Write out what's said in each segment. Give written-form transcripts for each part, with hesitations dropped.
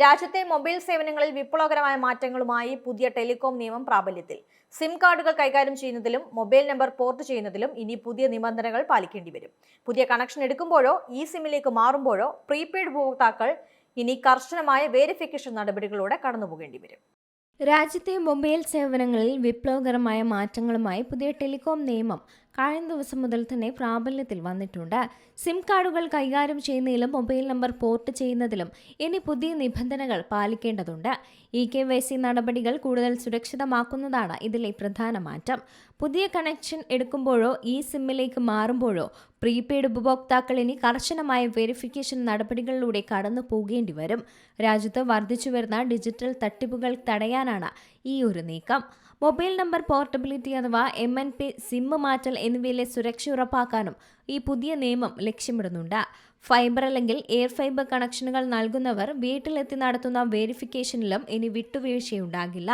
രാജ്യത്തെ മൊബൈൽ സേവനങ്ങളിൽ വിപ്ലവകരമായ മാറ്റങ്ങളുമായി പുതിയ ടെലികോം നിയമം പ്രാബല്യത്തിൽ. സിം കാർഡുകൾ കൈകാര്യം ചെയ്യുന്നതിലും മൊബൈൽ നമ്പർ പോർട്ട് ചെയ്യുന്നതിലും ഇനി പുതിയ നിബന്ധനകൾ പാലിക്കേണ്ടി വരും. പുതിയ കണക്ഷൻ എടുക്കുമ്പോഴോ ഈ സിമ്മിലേക്ക് മാറുമ്പോഴോ പ്രീപെയ്ഡ് ഉപഭോക്താക്കൾ ഇനി കർശനമായ വെരിഫിക്കേഷൻ നടപടികളിലൂടെ കടന്നുപോകേണ്ടി വരും. രാജ്യത്തെ മൊബൈൽ സേവനങ്ങളിൽ വിപ്ലവകരമായ മാറ്റങ്ങളുമായി പുതിയ ടെലികോം നിയമം കഴിഞ്ഞ ദിവസം മുതൽ തന്നെ പ്രാബല്യത്തിൽ വന്നിട്ടുണ്ട്. സിം കാർഡുകൾ കൈകാര്യം ചെയ്യുന്നതിലും മൊബൈൽ നമ്പർ പോർട്ട് ചെയ്യുന്നതിലും ഇനി പുതിയ നിബന്ധനകൾ പാലിക്കേണ്ടതുണ്ട്. eKYC നടപടികൾ കൂടുതൽ സുരക്ഷിതമാക്കുന്നതാണ് ഇതിലെ പ്രധാന മാറ്റം. പുതിയ കണക്ഷൻ എടുക്കുമ്പോഴോ ഈ സിമ്മിലേക്ക് മാറുമ്പോഴോ പ്രീപെയ്ഡ് ഉപഭോക്താക്കൾ ഇനി കർശനമായ വെരിഫിക്കേഷൻ നടപടികളിലൂടെ കടന്നു പോകേണ്ടി വരും. രാജ്യത്ത് വർദ്ധിച്ചുവരുന്ന ഡിജിറ്റൽ തട്ടിപ്പുകൾ തടയാനാണ് ഈ ഒരു നീക്കം. മൊബൈൽ നമ്പർ പോർട്ടബിലിറ്റി അഥവാ MNP, സിം മാറ്റൽ എന്നിവയിലെ സുരക്ഷ ഉറപ്പാക്കാനും ഈ പുതിയ നിയമം ലക്ഷ്യമിടുന്നുണ്ട്. ഫൈബർ അല്ലെങ്കിൽ എയർ ഫൈബർ കണക്ഷനുകൾ നൽകുന്നവർ വീട്ടിലെത്തി നടത്തുന്ന വെരിഫിക്കേഷനിലും ഇനി വിട്ടുവീഴ്ചയുണ്ടാകില്ല.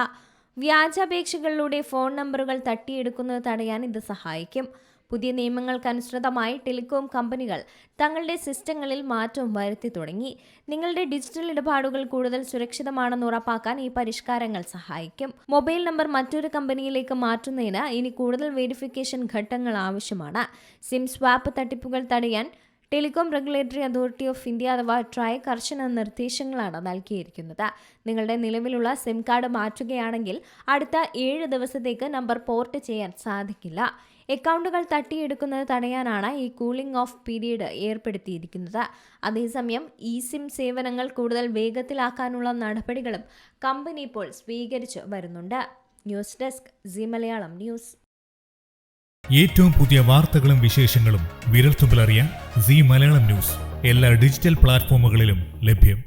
വ്യാജാപേക്ഷകളിലൂടെ ഫോൺ നമ്പറുകൾ തട്ടിയെടുക്കുന്നത് തടയാൻ ഇത് സഹായിക്കും. പുതിയ നിയമങ്ങൾക്കനുസൃതമായി ടെലികോം കമ്പനികൾ തങ്ങളുടെ സിസ്റ്റങ്ങളിൽ മാറ്റം വരുത്തി തുടങ്ങി. നിങ്ങളുടെ ഡിജിറ്റൽ ഇടപാടുകൾ കൂടുതൽ സുരക്ഷിതമാണെന്ന് ഉറപ്പാക്കാൻ ഈ പരിഷ്കാരങ്ങൾ സഹായിക്കും. മൊബൈൽ നമ്പർ മറ്റൊരു കമ്പനിയിലേക്ക് മാറ്റുന്നതിന് ഇനി കൂടുതൽ വെരിഫിക്കേഷൻ ഘട്ടങ്ങൾ ആവശ്യമാണ്. സിം സ്വാപ്പ് തട്ടിപ്പുകൾ തടയാൻ telecom regulatory authority of India അഥവാ ട്രായ് കർശന നിർദ്ദേശങ്ങളാണ് നൽകിയിരിക്കുന്നത്. നിങ്ങളുടെ നിലവിലുള്ള സിം കാർഡ് മാറ്റുകയാണെങ്കിൽ അടുത്ത 7 ദിവസത്തേക്ക് നമ്പർ പോർട്ട് ചെയ്യാൻ സാധിക്കില്ല. അക്കൗണ്ടുകൾ തട്ടിയെടുക്കുന്നത് തടയാനാണ് ഈ കൂളിംഗ് ഓഫ് പീരീഡ് ഏർപ്പെടുത്തിയിരിക്കുന്നത്. അതേസമയം ഈ സിം സേവനങ്ങൾ കൂടുതൽ വേഗത്തിലാക്കാനുള്ള നടപടികളും കമ്പനി ഇപ്പോൾ സ്വീകരിച്ചു വരുന്നുണ്ട്. News desk C Malayalam news. ഏറ്റവും പുതിയ വാർത്തകളും വിശേഷങ്ങളും വിരൽത്തുമ്പിലറിയാൻ സി മലയാളം ന്യൂസ് എല്ലാ ഡിജിറ്റൽ പ്ലാറ്റ്ഫോമുകളിലും ലഭ്യം.